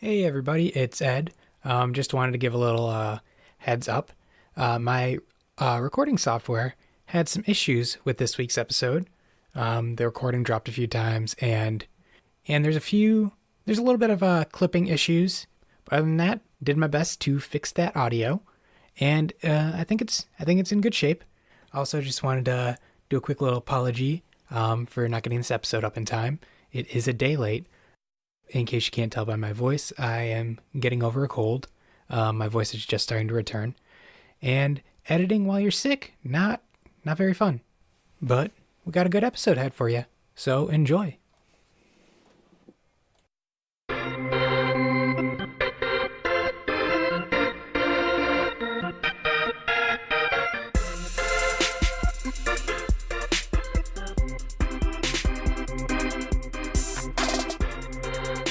Hey everybody, it's Ed. Just wanted to give a little heads up. My recording software had some issues with this week's episode. The recording dropped a few times, and there's a little bit of clipping issues. But other than that, did my best to fix that audio, and I think it's in good shape. Also, just wanted to do a quick little apology for not getting this episode up in time. It is a day late. In case you can't tell by my voice, I am getting over a cold. My voice is just starting to return. And editing while you're sick, not very fun. But we got a good episode ahead for you, so enjoy.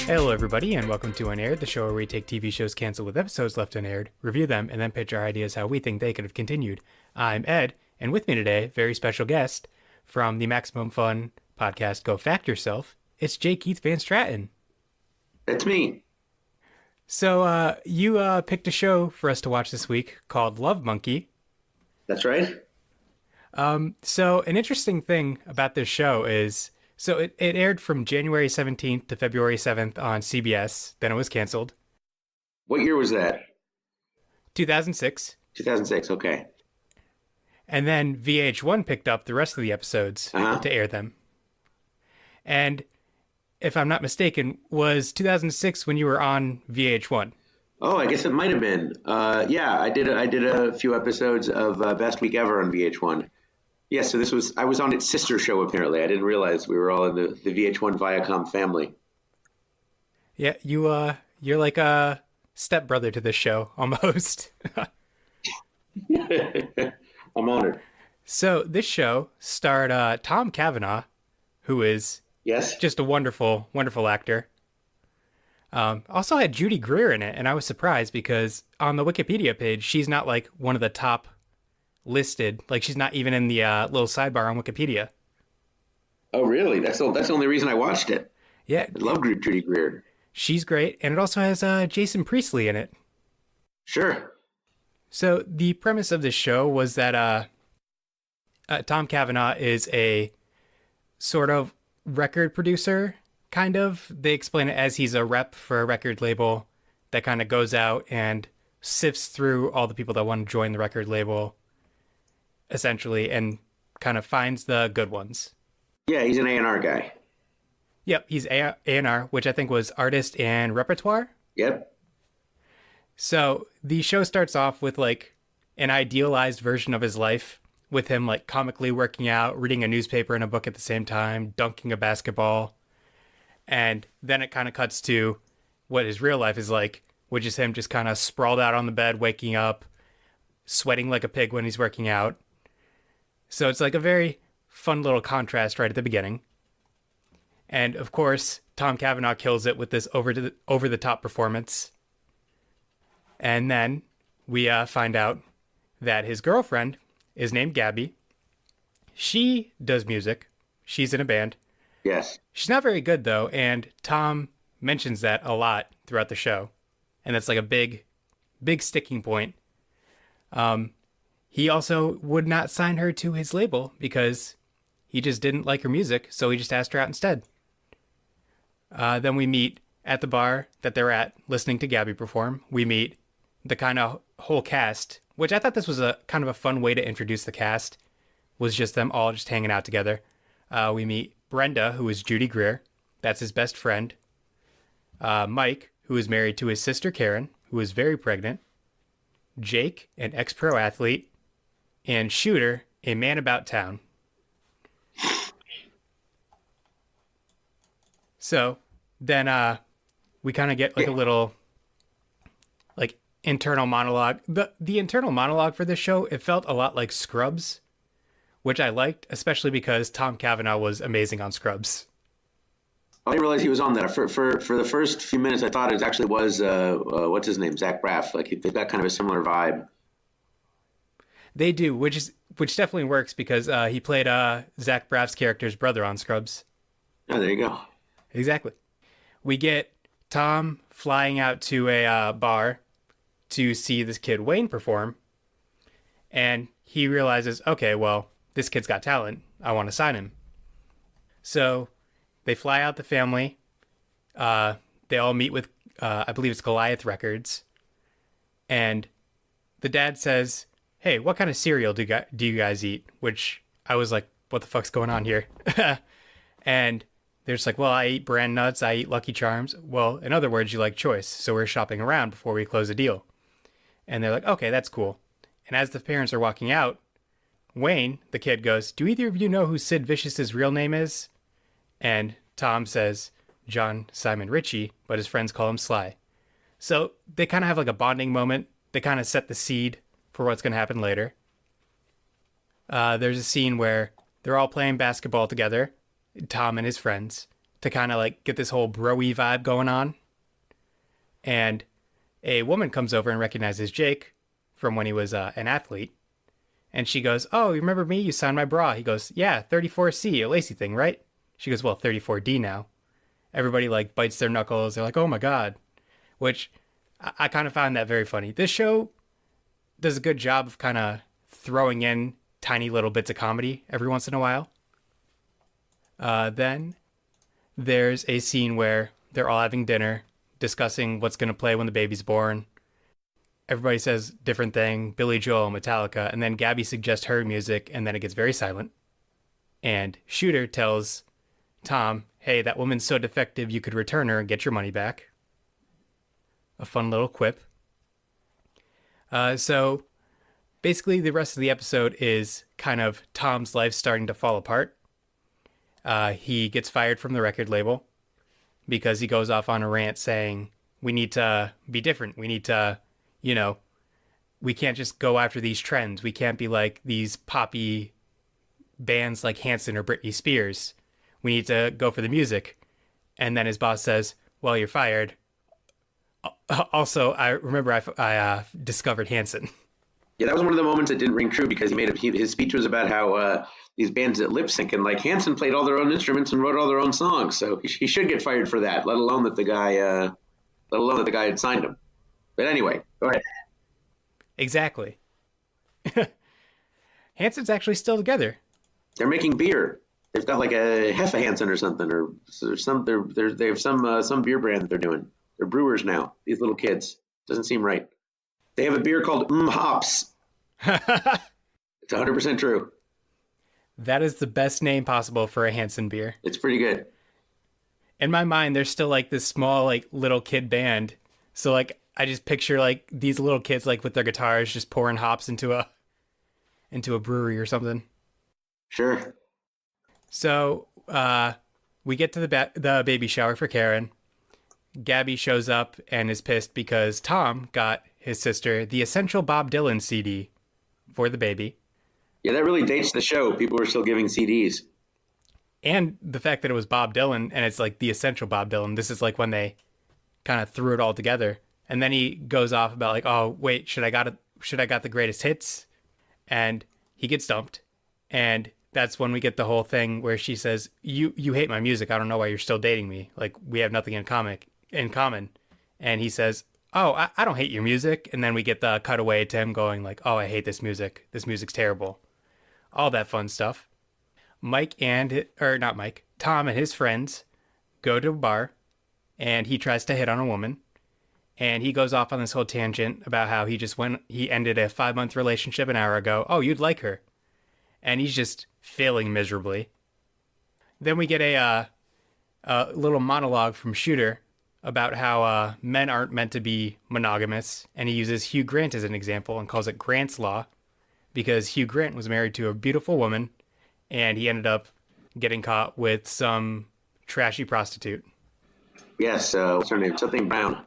Hello everybody, and welcome to Unaired, the show where we take TV shows canceled with episodes left unaired, review them, and then pitch our ideas how we think they could have continued. I'm Ed, and with me today, very special guest from the Maximum Fun podcast Go Fact Yourself, it's Keith Van Straaten. It's me. So you picked a show for us to watch this week called Love Monkey. That's right. So an interesting thing about this show is, so it aired from January 17th to February 7th on CBS. Then it was canceled. What year was that? 2006. 2006, okay. And then VH1 picked up the rest of the episodes to air them. And if I'm not mistaken, was 2006 when you were on VH1? Oh, I guess it might have been. Yeah, I did a few episodes of Best Week Ever on VH1. Yeah, so I was on its sister show, apparently. I didn't realize we were all in the VH1 Viacom family. Yeah, you're like a stepbrother to this show, almost. I'm honored. So this show starred Tom Kavanaugh, who is just a wonderful, wonderful actor. Also had Judy Greer in it, and I was surprised because on the Wikipedia page, she's not like one of the top listed. Like, she's not even in the little sidebar on Wikipedia. Oh, really? That's the only reason I watched it. Yeah. I love Judy Greer. She's great, and it also has Jason Priestley in it. Sure. So the premise of this show was that Tom Kavanaugh is a sort of record producer, kind of. They explain it as he's a rep for a record label that kind of goes out and sifts through all the people that want to join the record label, essentially, and kind of finds the good ones. Yeah, he's an A&R guy. Yep, he's A&R, which I think was artist and repertoire. Yep. So the show starts off with like an idealized version of his life, with him like comically working out, reading a newspaper and a book at the same time, dunking a basketball. And then it kind of cuts to what his real life is like, which is him just kind of sprawled out on the bed, waking up, sweating like a pig when he's working out. So it's like a very fun little contrast right at the beginning. And of course, Tom Kavanaugh kills it with this over the top performance. And then we find out that his girlfriend is named Gabby. She does music. She's in a band. Yes. She's not very good though, and Tom mentions that a lot throughout the show. And that's like a big sticking point. He also would not sign her to his label because he just didn't like her music, so he just asked her out instead. Then we meet at the bar that they're at, listening to Gabby perform. We meet the kind of whole cast, which I thought this was a kind of a fun way to introduce the cast, was just them all just hanging out together. We meet Brenda, who is Judy Greer. That's his best friend. Mike, who is married to his sister Karen, who is very pregnant. Jake, an ex-pro athlete. And Shooter, a man about town. So then we kind of get like a little like internal monologue. The internal monologue for this show, it felt a lot like Scrubs, which I liked, especially because Tom Kavanaugh was amazing on Scrubs. I didn't realize he was on that. For the first few minutes, I thought it actually was, what's his name, Zach Braff. Like, they've got kind of a similar vibe. They do, which definitely works because he played Zach Braff's character's brother on Scrubs. Oh, there you go. Exactly. We get Tom flying out to a bar to see this kid Wayne perform, and he realizes, okay, well, this kid's got talent. I want to sign him. So they fly out the family. They all meet with, I believe it's Goliath Records, and the dad says, "Hey, what kind of cereal do you guys eat?" Which I was like, "What the fuck's going on here?" And they're just like, "Well, I eat Bran Nuts. I eat Lucky Charms." Well, in other words, you like choice. So we're shopping around before we close a deal. And they're like, "Okay, that's cool." And as the parents are walking out, Wayne, the kid, goes, "Do either of you know who Sid Vicious's real name is?" And Tom says, "John Simon Ritchie," but his friends call him Sly. So they kind of have like a bonding moment. They kind of set the seed for what's going to happen later. There's a scene where they're all playing basketball together, Tom and his friends, to kind of like get this whole bro-y vibe going on. And a woman comes over and recognizes Jake from when he was an athlete. And she goes, "Oh, you remember me? You signed my bra." He goes, "Yeah, 34C, a lacy thing, right?" She goes, "Well, 34D now." Everybody like bites their knuckles. They're like, "Oh my God," which I kind of found that very funny. This show does a good job of kind of throwing in tiny little bits of comedy every once in a while. Then there's a scene where they're all having dinner, discussing what's going to play when the baby's born. Everybody says different thing, Billy Joel, Metallica, and then Gabby suggests her music, and then it gets very silent. And Shooter tells Tom, "Hey, that woman's so defective you could return her and get your money back." A fun little quip. So basically the rest of the episode is kind of Tom's life starting to fall apart. He gets fired from the record label because he goes off on a rant saying, "We need to be different. We need to, we can't just go after these trends. We can't be like these poppy bands like Hanson or Britney Spears. We need to go for the music." And then his boss says, "Well, you're fired. Also, I remember I discovered Hanson." Yeah, that was one of the moments that didn't ring true because his speech was about how these bands that lip sync and like Hanson played all their own instruments and wrote all their own songs, so he should get fired for that. Let alone that the guy had signed him. But anyway, go ahead. Exactly. Hanson's actually still together. They're making beer. They've got like a Heffa Hansen or something, or some. They have some beer brand that they're doing. They're brewers now. These little kids. Doesn't seem right. They have a beer called Hops. It's 100% true. That is the best name possible for a Hanson beer. It's pretty good. In my mind, they're still like this small, like little kid band. So like, I just picture like these little kids like with their guitars just pouring hops into a brewery or something. Sure. So we get to the baby shower for Karen. Gabby shows up and is pissed because Tom got his sister the Essential Bob Dylan CD for the baby. Yeah, that really dates the show. People were still giving CDs. And the fact that it was Bob Dylan and it's like the Essential Bob Dylan. This is like when they kind of threw it all together. And then he goes off about like, "Oh, wait, should I got the greatest hits?" And he gets dumped. And that's when we get the whole thing where she says, you hate my music. I don't know why you're still dating me. Like, we have nothing in common. And he says, "Oh, I don't hate your music." And then we get the cutaway to him going like, "Oh, I hate this music. This music's terrible." All that fun stuff. Tom and his friends go to a bar and he tries to hit on a woman. And he goes off on this whole tangent about how he ended a 5-month relationship an hour ago. "Oh, you'd like her." And he's just failing miserably. Then we get a little monologue from Shooter about how men aren't meant to be monogamous. And he uses Hugh Grant as an example and calls it Grant's Law because Hugh Grant was married to a beautiful woman and he ended up getting caught with some trashy prostitute. Yes, what's her name? Something Brown.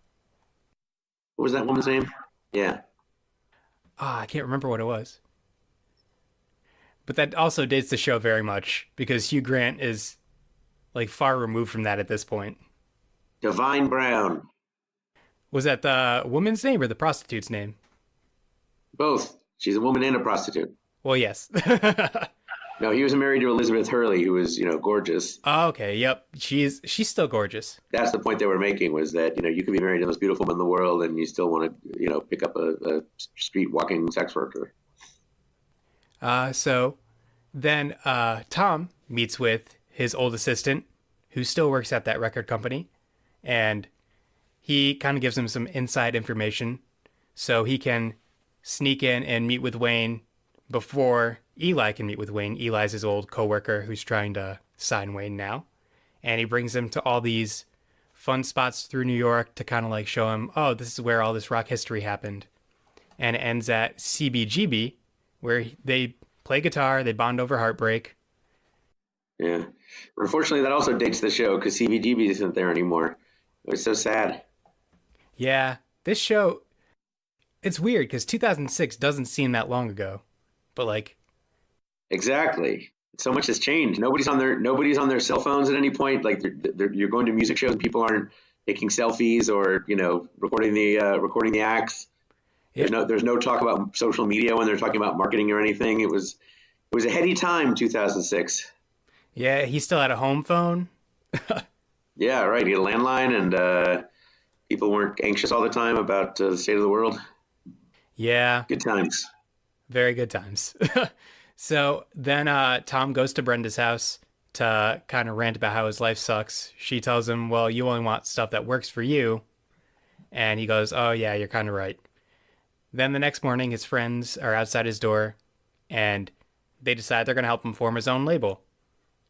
What was that woman's name? Yeah. I can't remember what it was. But that also dates the show very much because Hugh Grant is like far removed from that at this point. Divine Brown. Was that the woman's name or the prostitute's name? Both. She's a woman and a prostitute. Well, yes. No, he was married to Elizabeth Hurley, who was, gorgeous. Oh, okay, yep. She's still gorgeous. That's the point they were making, was that, you could be married to the most beautiful woman in the world and you still want to, pick up a street walking sex worker. So then Tom meets with his old assistant, who still works at that record company, and he kind of gives him some inside information so he can sneak in and meet with Wayne before Eli can meet with Wayne. Eli's his old coworker who's trying to sign Wayne now. And he brings him to all these fun spots through New York to kind of like show him, oh, this is where all this rock history happened. And it ends at CBGB, where they play guitar, they bond over heartbreak. Yeah. Unfortunately, that also dates the show because CBGB isn't there anymore. It was so sad. Yeah, this show, it's weird because 2006 doesn't seem that long ago. But like, exactly. So much has changed. Nobody's on their cell phones at any point. Like you're going to music shows and people aren't taking selfies or, recording the acts. yeah, There's no talk about social media when they're talking about marketing or anything. It was a heady time, 2006. yeah, he still had a home phone. Yeah, right. He had a landline and people weren't anxious all the time about the state of the world. Yeah, Good times. very good times. So then Tom goes to Brenda's house to kind of rant about how his life sucks. She tells him, well, you only want stuff that works for you. And he goes, oh, yeah, you're kind of right. Then the next morning, his friends are outside his door and they decide they're going to help him form his own label.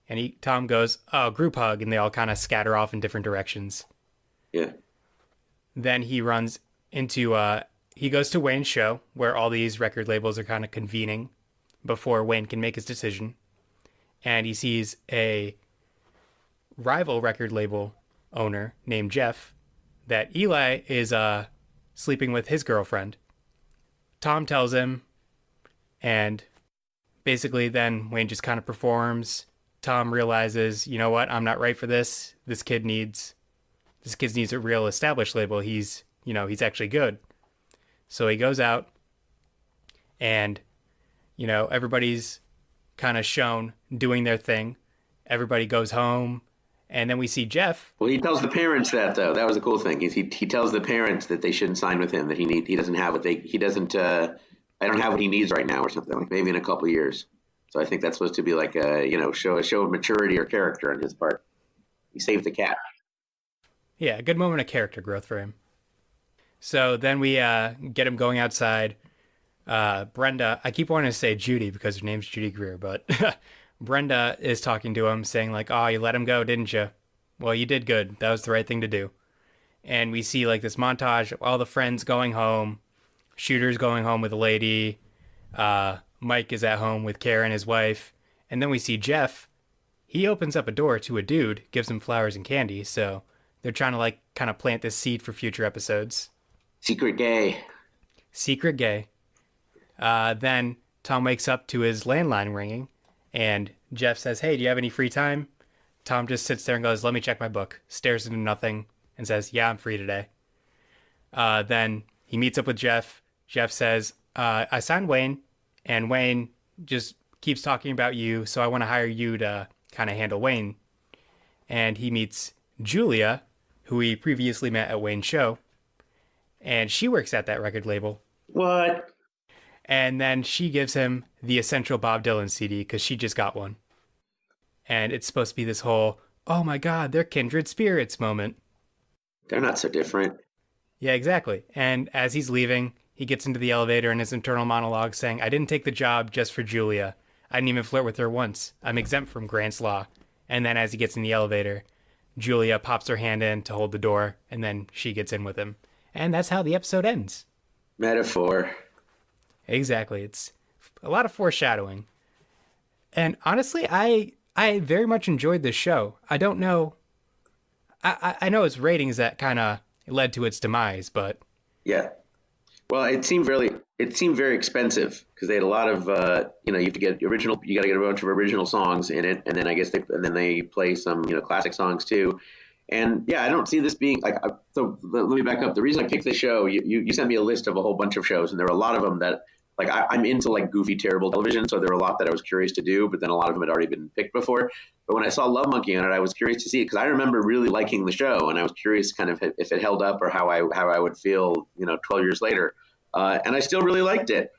And Tom goes, oh, group hug. And they all kind of scatter off in different directions. Yeah. Then he runs into, he goes to Wayne's show where all these record labels are kind of convening before Wayne can make his decision. And he sees a rival record label owner named Jeff that Eli is sleeping with his girlfriend. Tom tells him, and basically then Wayne just kind of performs. Tom realizes, you know what, I'm not right for this. This kid needs a real established label. He's actually good. So he goes out and, everybody's kind of shown doing their thing. Everybody goes home. And then we see Jeff. Well, he tells the parents that, though. That was the cool thing. He tells the parents that they shouldn't sign with him, that he doesn't have what I don't have what he needs right now or something, like maybe in a couple of years. So I think that's supposed to be like a show of maturity or character on his part. He saved the cat. Yeah, a good moment of character growth for him. So then we get him going outside. Brenda, I keep wanting to say Judy because her name's Judy Greer, but Brenda is talking to him saying like, oh, you let him go, didn't you? Well, you did good. That was the right thing to do. And we see like this montage of all the friends going home. Shooter's going home with a lady. Mike is at home with Karen, his wife. And then we see Jeff. He opens up a door to a dude, gives him flowers and candy. So they're trying to like kind of plant this seed for future episodes. Secret gay. Secret gay. Then Tom wakes up to his landline ringing. And Jeff says, hey, do you have any free time? Tom just sits there and goes, let me check my book. Stares into nothing and says, yeah, I'm free today. Then he meets up with Jeff. Jeff says, I signed Wayne. And Wayne just keeps talking about you. So I want to hire you to kind of handle Wayne. And he meets Julia, who he previously met at Wayne's show. And she works at that record label. What? And then she gives him the Essential Bob Dylan CD because she just got one. And it's supposed to be this whole, oh my God, they're kindred spirits moment. They're not so different. Yeah, exactly. And as he's leaving, he gets into the elevator in his internal monologue saying, I didn't take the job just for Julia. I didn't even flirt with her once. I'm exempt from Grant's law. And then as he gets in the elevator, Julia pops her hand in to hold the door, and then she gets in with him. And that's how the episode ends. Metaphor. Exactly. It's a lot of foreshadowing. And honestly, I very much enjoyed this show. I don't know. I know it's ratings that kind of led to its demise, but Yeah. Well, it seemed very expensive because they had a lot of you have to get original. You got to get a bunch of original songs in it, and then I guess they play some classic songs too. And yeah, I don't see this being like. So let me back up. The reason I picked this show, you sent me a list of a whole bunch of shows, and there were a lot of them that like I'm into like goofy, terrible television, so there were a lot that I was curious to do, but then a lot of them had already been picked before. But when I saw Love Monkey on it, I was curious to see it because I remember really liking the show, and I was curious kind of if it held up or how I would feel, 12 years later. And I still really liked it.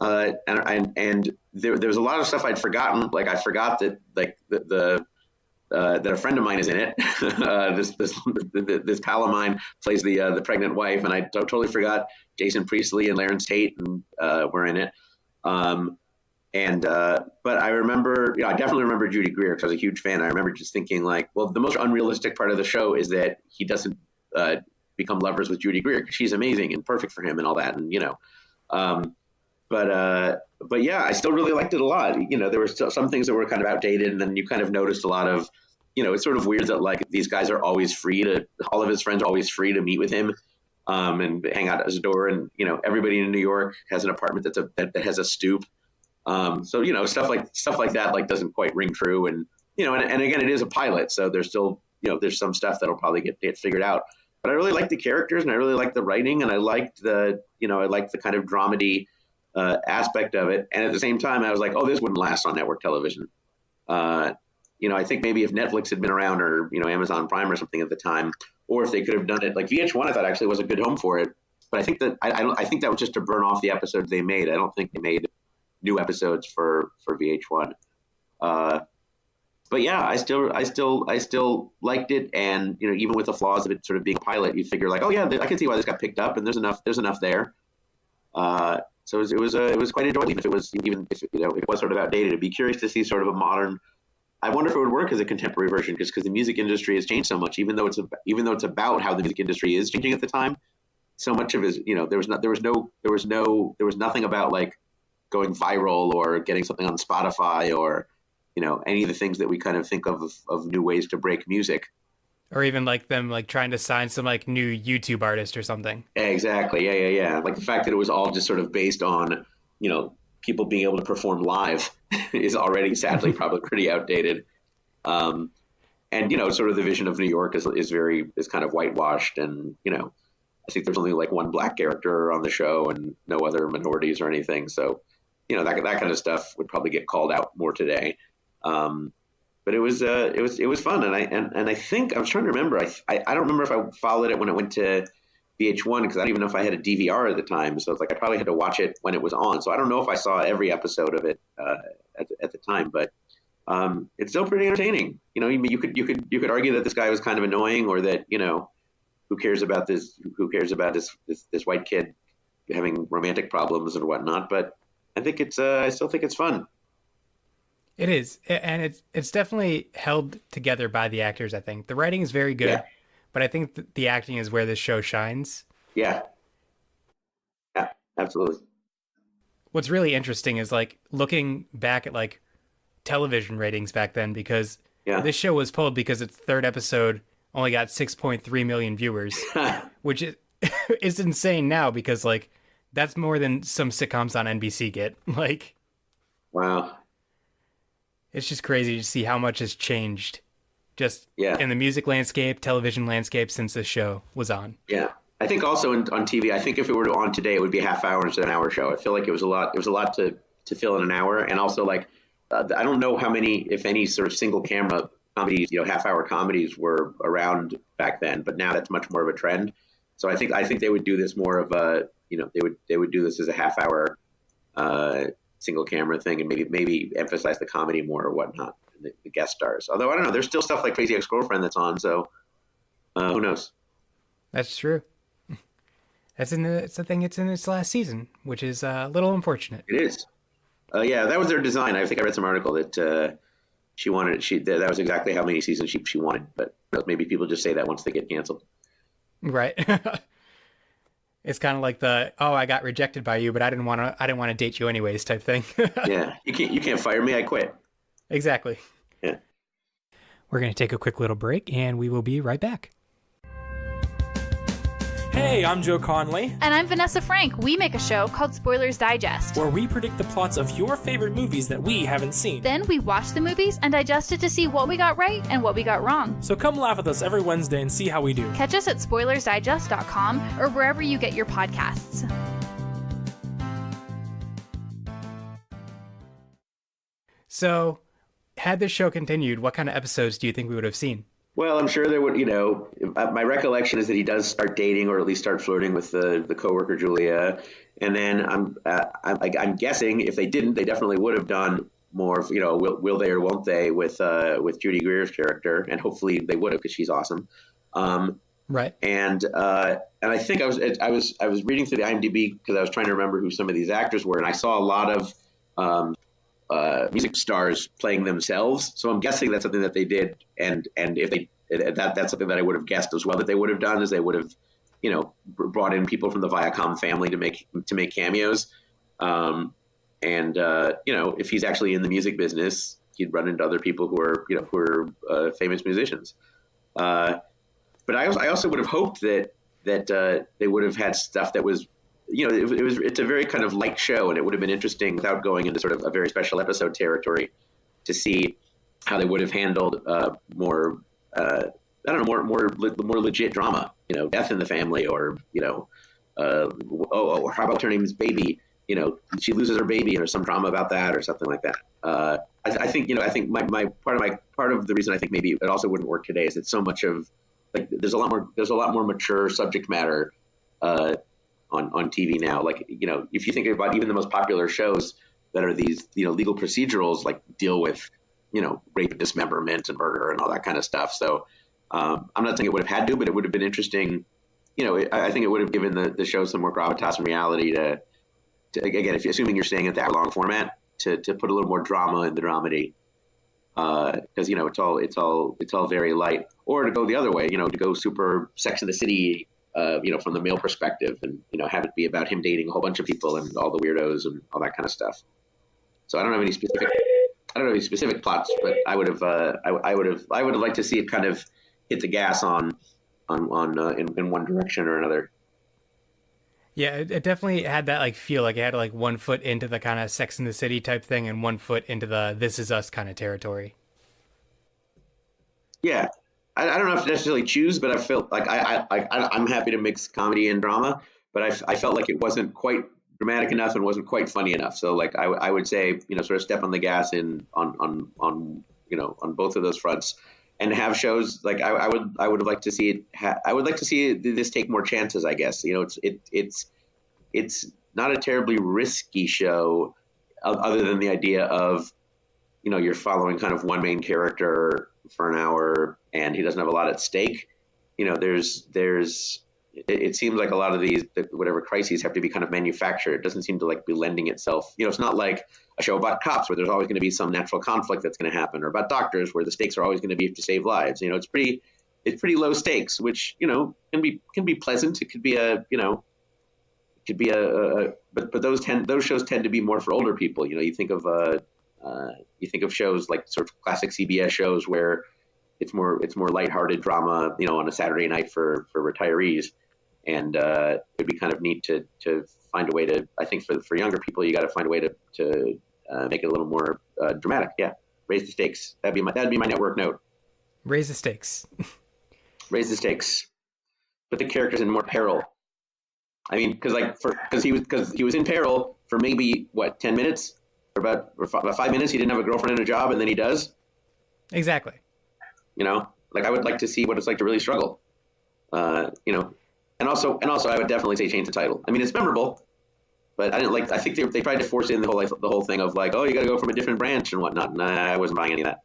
And there was a lot of stuff I'd forgotten. Like I forgot that like that a friend of mine is in it. This pal of mine plays the pregnant wife, and I totally forgot Jason Priestley and Lawrence Tate were in it. But I remember, I definitely remember Judy Greer because I was a huge fan. I remember just thinking like, well, the most unrealistic part of the show is that he doesn't become lovers with Judy Greer because she's amazing and perfect for him and all that, and But yeah, I still really liked it a lot. There were still some things that were kind of outdated, and then you kind of noticed a lot of, it's sort of weird that like these guys are always all of his friends are always free to meet with him, and hang out at his door, and everybody in New York has an apartment that has a stoop, so stuff like that like doesn't quite ring true, and and again it is a pilot, so there's still there's some stuff that'll probably get figured out. But I really liked the characters, and I really liked the writing, and I liked the kind of dramedy aspect of it. And at the same time, I was like, oh, this wouldn't last on network television. I think maybe if Netflix had been around or, Amazon Prime or something at the time, or if they could have done it like VH1, I thought actually was a good home for it. But I think that I think that was just to burn off the episodes they made. I don't think they made new episodes for VH1. But yeah, I still liked it. And, even with the flaws of it sort of being a pilot, you figure like, oh yeah, I can see why this got picked up, and there's enough there. So it was quite enjoyable, even if it was sort of outdated. It'd be curious to see sort of a modern. I wonder if it would work as a contemporary version, just because the music industry has changed so much. Even though it's about how the music industry is changing at the time, so much of it, there was nothing about like going viral or getting something on Spotify or any of the things that we kind of think of new ways to break music. Or even like them like trying to sign some like new YouTube artist or something. Exactly. Yeah. Like the fact that it was all just sort of based on, people being able to perform live is already sadly probably pretty outdated. And, sort of the vision of New York is kind of whitewashed. And, I think there's only like one black character on the show and no other minorities or anything. So, that kind of stuff would probably get called out more today. But it was fun, and I think I was trying to remember. I don't remember if I followed it when it went to VH1 because I don't even know if I had a DVR at the time. So it's like I probably had to watch it when it was on. So I don't know if I saw every episode of it at the time, but it's still pretty entertaining. You could argue that this guy was kind of annoying, or that who cares about this white kid having romantic problems and whatnot. But I think I still think it's fun. It is, and it's definitely held together by the actors, I think. The writing is very good, but I think the acting is where this show shines. Yeah, absolutely. What's really interesting is, like, looking back at, like, television ratings back then, because this show was pulled because its third episode only got 6.3 million viewers, which is insane now because, like, that's more than some sitcoms on NBC get. Like, wow. It's just crazy to see how much has changed just in the music landscape, television landscape since this show was on. Yeah. I think also on TV, I think if it were on today, it would be a half hour instead of an hour show. I feel like it was a lot to fill in an hour. And also like, I don't know how many, if any sort of single camera comedies, half hour comedies were around back then, but now that's much more of a trend. So I think they would do this more of a, they would do this as a half hour, single camera thing, and maybe emphasize the comedy more or whatnot, and the guest stars. Although I don't know, there's still stuff like Crazy Ex-Girlfriend that's on, so who knows? That's true. It's in its last season, which is a little unfortunate. It is. That was their design. I think I read some article that that was exactly how many seasons she wanted, but maybe people just say that once they get canceled. Right. It's kind of like I got rejected by you, but I didn't want to date you anyways type thing. Yeah, you can't fire me. I quit. Exactly. Yeah. We're going to take a quick little break, and we will be right back. Hey, I'm Joe Conley. And I'm Vanessa Frank. We make a show called Spoilers Digest, where we predict the plots of your favorite movies that we haven't seen. Then we watch the movies and digest it to see what we got right and what we got wrong. So come laugh with us every Wednesday and see how we do. Catch us at spoilersdigest.com or wherever you get your podcasts. So, had this show continued, what kind of episodes do you think we would have seen? Well, I'm sure there would, my recollection is that he does start dating or at least start flirting with the coworker Julia, and then I'm guessing if they didn't, they definitely would have done more, will they or won't they with Judy Greer's character, and hopefully they would have because she's awesome. Right. And I think I was reading through the IMDb because I was trying to remember who some of these actors were, and I saw a lot of music stars playing themselves. So I'm guessing that's something that they did, and if they that's something that I would have guessed as well that they would have done is they would have, brought in people from the Viacom family to make cameos. If he's actually in the music business, he'd run into other people who are famous musicians. But I also would have hoped that they would have had stuff that was, it's a very kind of light show, and it would have been interesting without going into sort of a very special episode territory to see how they would have handled more legit drama, death in the family, or how about her name's Baby, she loses her baby, and there's some drama about that or something like that. I think my part of the reason I think maybe it also wouldn't work today is that so much of there's a lot more mature subject matter on TV now. Like, if you think about even the most popular shows that are these, legal procedurals, like deal with, rape and dismemberment and murder and all that kind of stuff. So I'm not saying it would have had to, but it would have been interesting. I think it would have given the show some more gravitas and reality to again, if you're assuming you're staying at that long format, to put a little more drama in the dramedy. Because it's all very light, or to go the other way, to go super Sex and the City, from the male perspective, and have it be about him dating a whole bunch of people and all the weirdos and all that kind of stuff. So I don't have any specific plots, but I would have liked to see it kind of hit the gas in one direction or another. Yeah, it definitely had that feel like it had 1 foot into the kind of Sex and the City type thing and 1 foot into the This Is Us kind of territory. Yeah, I don't know if to necessarily choose, but I felt like I'm happy to mix comedy and drama, but I felt like it wasn't quite dramatic enough and wasn't quite funny enough. So I would say sort of step on the gas on both of those fronts, and have shows like I would have liked to see it. I would like to see this take more chances. I guess it's not a terribly risky show, other than the idea of you're following kind of one main character for an hour and he doesn't have a lot at stake. It seems like a lot of these whatever crises have to be kind of manufactured. It doesn't seem to be lending itself. It's not like a show about cops where there's always going to be some natural conflict that's going to happen, or about doctors where the stakes are always going to be to save lives. It's pretty low stakes, which can be pleasant. It could be but those shows tend to be more for older people. You think of shows like sort of classic CBS shows where it's more lighthearted drama, on a Saturday night for retirees. And it'd be kind of neat to find a way to, I think for younger people, you got to find a way to make it a little more dramatic. Yeah. Raise the stakes. That'd be my network note. Raise the stakes. Raise the stakes. Put the characters in more peril. I mean, because he was in peril for maybe 10 minutes, or about 5 minutes. He didn't have a girlfriend and a job, and then he does. Exactly. I would like to see what it's like to really struggle. And also I would definitely say change the title. I mean, it's memorable, but I think they tried to force in the whole thing of you got to go from a different branch and whatnot. Nah, I wasn't buying any of that.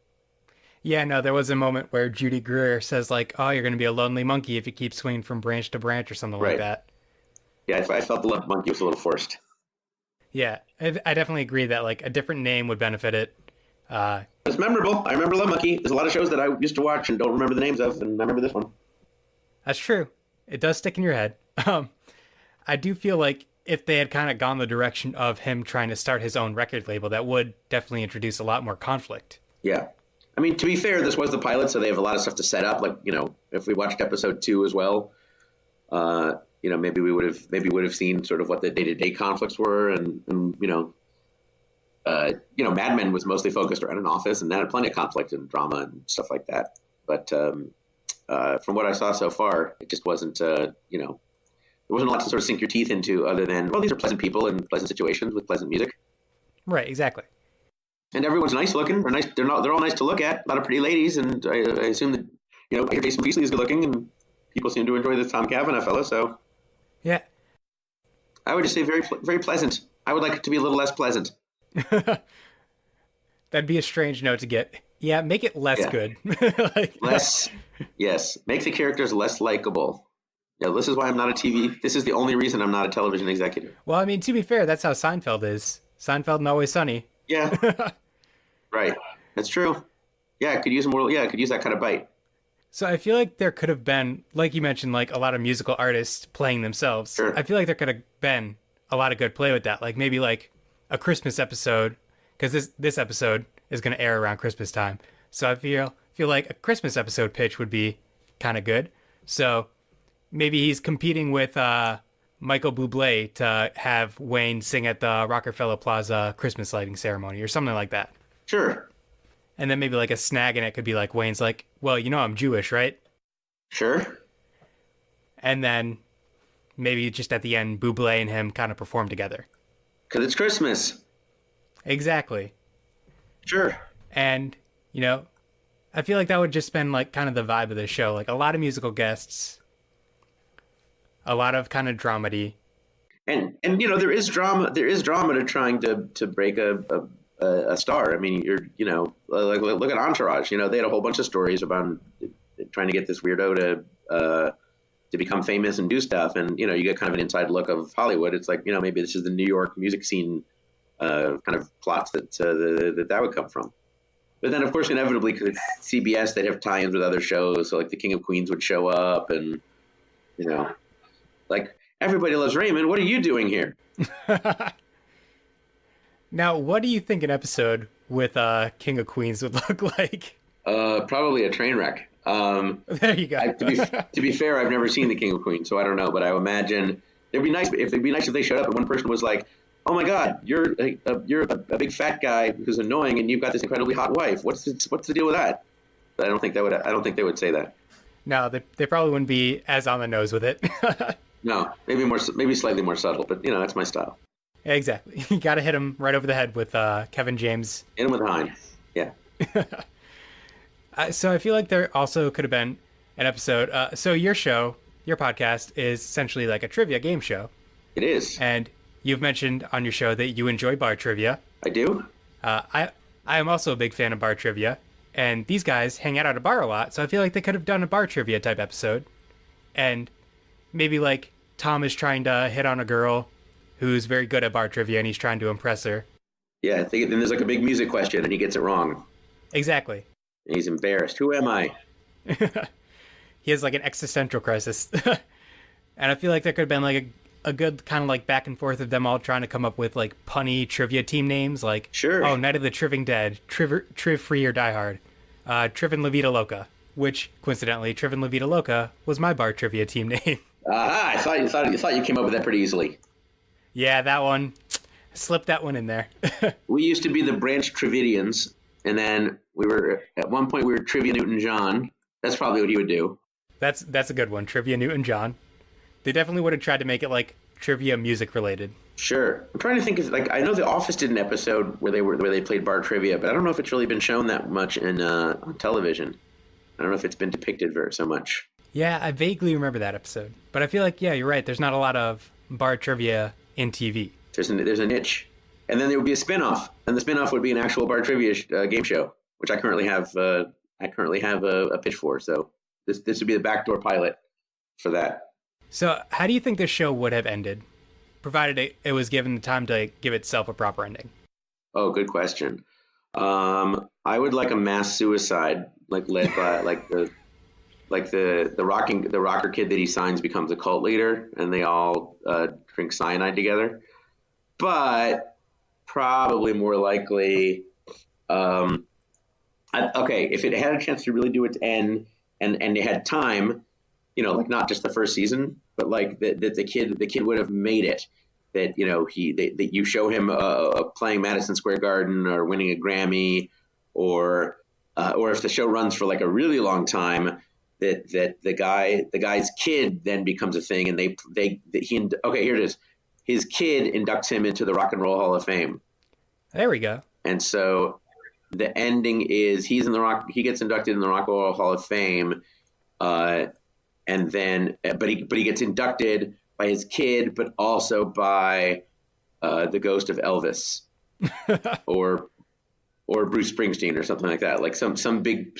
Yeah, no, there was a moment where Judy Greer says oh, you're going to be a lonely monkey if you keep swinging from branch to branch or something like that. Yeah, I felt the love monkey was a little forced. Yeah, I definitely agree that a different name would benefit it. It's memorable. I remember Love Monkey. There's a lot of shows that I used to watch and don't remember the names of, and I remember this one. That's true. It does stick in your head. I do feel like if they had kind of gone the direction of him trying to start his own record label, that would definitely introduce a lot more conflict. Yeah. I mean, to be fair, this was the pilot, so they have a lot of stuff to set up. If we watched episode 2 as well, maybe we would have seen sort of what the day-to-day conflicts were, and Mad Men was mostly focused around an office, and that had plenty of conflict and drama and stuff like that. But from what I saw so far, it just wasn't, there wasn't a lot to sort of sink your teeth into, other than, well, these are pleasant people in pleasant situations with pleasant music. Right, exactly. And everyone's nice looking. They're nice. They're all nice to look at. A lot of pretty ladies, and I assume that I hear Jason Priestley is good looking, and people seem to enjoy this Tom Kavanaugh fellow. So Yeah. I would just say very very pleasant. I would like it to be a little less pleasant. That'd be a strange note to get. Yeah, make it less good. Less, yes. Make the characters less likable. Yeah, this is why I'm not a TV. This is the only reason I'm not a television executive. Well, I mean, to be fair, that's how Seinfeld is. Seinfeld and Always Sunny. Yeah. Right. That's true. Yeah, I could use more. Yeah, I could use that kind of bite. So I feel like there could have been, like you mentioned, like a lot of musical artists playing themselves. Sure. I feel like there could have been a lot of good play with that. Like maybe like a Christmas episode, because this episode is going to air around Christmas time. So I feel like a Christmas episode pitch would be kind of good. So maybe he's competing with Michael Bublé to have Wayne sing at the Rockefeller Plaza Christmas lighting ceremony or something like that. Sure. And then maybe like a snag in it could be like Wayne's like, well, I'm Jewish, right? Sure. And then maybe just at the end, Bublé and him kind of perform together. Because it's Christmas. Exactly. Sure. And, I feel like that would just been like kind of the vibe of the show. Like a lot of musical guests, a lot of kind of dramedy. And there is drama to trying to break a star. I mean, look at Entourage. They had a whole bunch of stories about trying to get this weirdo to become famous and do stuff. And, you get kind of an inside look of Hollywood. It's like, maybe this is the New York music scene kind of plots that would come from. But then, of course, inevitably, CBS, they'd have tie-ins with other shows. So, like, the King of Queens would show up and, like, everybody loves Raymond. What are you doing here? Now, what do you think an episode with King of Queens would look like? Probably a train wreck. There you go. To be fair, I've never seen the King of Queens, so I don't know. But I imagine it'd be nice if they showed up and one person was like, "Oh my God, you're a big fat guy who's annoying, and you've got this incredibly hot wife. What's the deal with that?" But I don't think they would say that. No, they probably wouldn't be as on the nose with it. No, maybe slightly more subtle, but that's my style. Exactly. You got to hit him right over the head with Kevin James. Hit him with Hine. Yeah. So I feel like there also could have been an episode. So your podcast is essentially like a trivia game show. It is. And you've mentioned on your show that you enjoy bar trivia. I do. I am also a big fan of bar trivia. And these guys hang out at a bar a lot. So I feel like they could have done a bar trivia type episode. And maybe like Tom is trying to hit on a girl who's very good at bar trivia and he's trying to impress her. Yeah, I think then there's like a big music question and he gets it wrong. Exactly. And he's embarrassed. Who am I? He has like an existential crisis. And I feel like there could have been like a good kind of like back and forth of them all trying to come up with like punny trivia team names. Like, sure. Oh, Night of the Triving Dead, Triv Free or Die Hard, Triv and La Vida Loca, which coincidentally, Triv and La Vida Loca was my bar trivia team name. I thought you came up with that pretty easily. Yeah, that one. Slipped that one in there. We used to be the Branch Trevidians, and then at one point we were Trivia Newton-John. That's probably what he would do. That's a good one, Trivia Newton-John. They definitely would have tried to make it like trivia music related. Sure. I'm trying to think of I know The Office did an episode where they played bar trivia, but I don't know if it's really been shown that much on television. I don't know if it's been depicted so much. Yeah, I vaguely remember that episode, but I feel like you're right. There's not a lot of bar trivia in TV. There's a niche, and then there would be a spinoff, and the spinoff would be an actual bar trivia game show, which I currently have. A pitch for. So this would be the backdoor pilot for that. So how do you think this show would have ended, provided it was given the time to give itself a proper ending? Oh, good question. I would like a mass suicide, like led by the rocker kid that he signs becomes a cult leader, and they all drink cyanide together. But probably more likely, if it had a chance to really do its end, and they had time, like not just the first season, but like that the kid would have made it. That that you show him playing Madison Square Garden or winning a Grammy, or if the show runs for like a really long time, that the guy's kid then becomes a thing, and here it is. His kid inducts him into the Rock and Roll Hall of Fame. There we go. And so The ending is he gets inducted in the Rock and Roll Hall of Fame, and then but he gets inducted by his kid, but also by the ghost of Elvis, or Bruce Springsteen or something like that. Like some big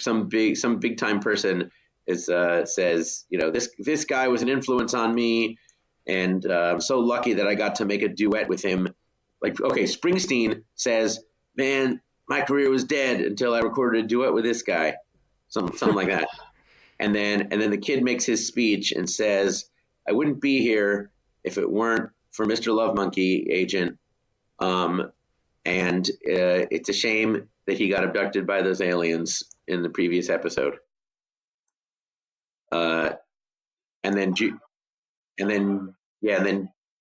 time person says, this guy was an influence on me, and I'm so lucky that I got to make a duet with him. Like, okay, Springsteen says, man, my career was dead until I recorded a duet with this guy, something like that. And then the kid makes his speech and says, I wouldn't be here if it weren't for Mr. Love Monkey, Agent. And it's a shame that he got abducted by those aliens in the previous episode. And then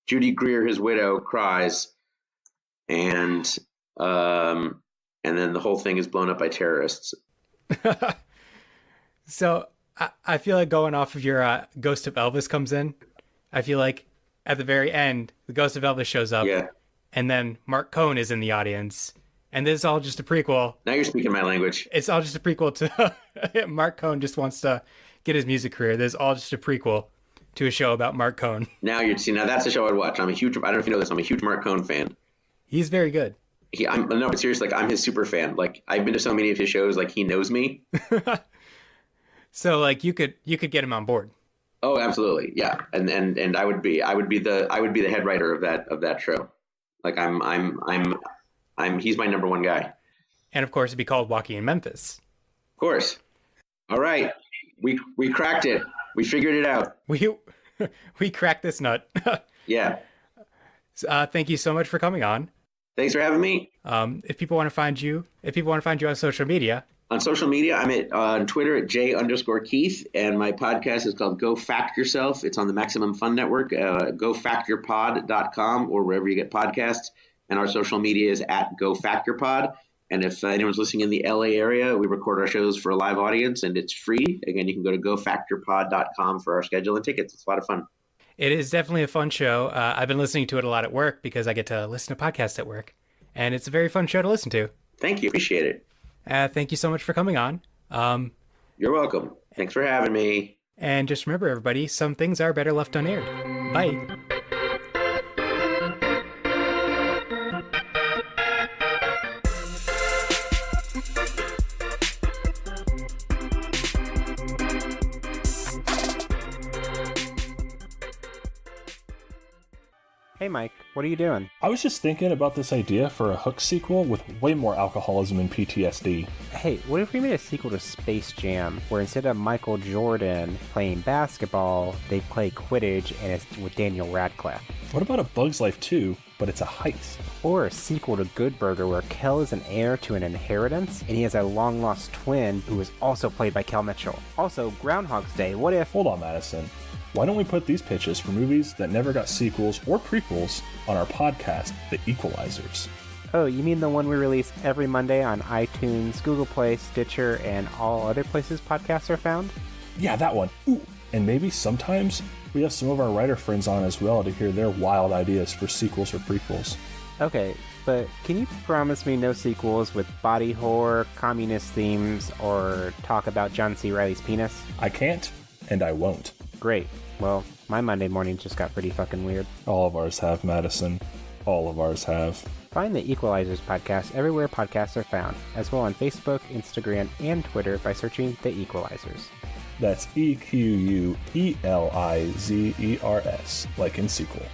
Judy Greer, his widow, cries, and then the whole thing is blown up by terrorists. So I feel like going off of your Ghost of Elvis comes in. I feel like at the very end, the Ghost of Elvis shows up. Yeah. And then Mark Cohn is in the audience. And this is all just a prequel. Now you're speaking my language. It's all just a prequel to Mark Cohn just wants to get his music career. This is all just a prequel to a show about Mark Cohn. Now that's a show I'd watch. I don't know if you know this, I'm a huge Mark Cohn fan. He's very good. But seriously, like, I'm his super fan. Like, I've been to so many of his shows, like, he knows me. So like you could get him on board. Oh, absolutely. Yeah. And I would be the head writer of that show. Like, he's my number one guy. And of course it'd be called Walking in Memphis. Of course. All right. We cracked it. We figured it out. We cracked this nut. Yeah. Thank you so much for coming on. Thanks for having me. If people want to find you on social media. On social media, I'm on Twitter at J_Keith, and my podcast is called Go Fact Yourself. It's on the Maximum Fun Network, gofactyourpod.com, or wherever you get podcasts. And our social media is at GoFactYourPod. And if anyone's listening in the LA area, we record our shows for a live audience, and it's free. Again, you can go to gofactyourpod.com for our schedule and tickets. It's a lot of fun. It is definitely a fun show. I've been listening to it a lot at work because I get to listen to podcasts at work. And it's a very fun show to listen to. Thank you. Appreciate it. Thank you so much for coming on. You're welcome. Thanks for having me. And just remember, everybody, some things are better left unaired. Bye. Hey Mike, what are you doing? I was just thinking about this idea for a Hook sequel with way more alcoholism and PTSD. Hey, what if we made a sequel to Space Jam, where instead of Michael Jordan playing basketball, they play Quidditch and it's with Daniel Radcliffe? What about a Bug's Life 2, but it's a heist? Or a sequel to Good Burger, where Kel is an heir to an inheritance, and he has a long-lost twin who is also played by Kel Mitchell. Also, Groundhog's Day, what if... Hold on, Madison. Why don't we put these pitches for movies that never got sequels or prequels on our podcast, The Equalizers? Oh, you mean the one we release every Monday on iTunes, Google Play, Stitcher, and all other places podcasts are found? Yeah, that one. Ooh, and maybe sometimes we have some of our writer friends on as well to hear their wild ideas for sequels or prequels. Okay, but can you promise me no sequels with body horror, communist themes, or talk about John C. Reilly's penis? I can't, and I won't. Great. Well, my Monday morning just got pretty fucking weird. All of ours have, Madison. All of ours have. Find the Equalizers podcast everywhere podcasts are found, as well on Facebook, Instagram, and Twitter by searching The Equalizers. That's EQUELIZERS, like in sequel.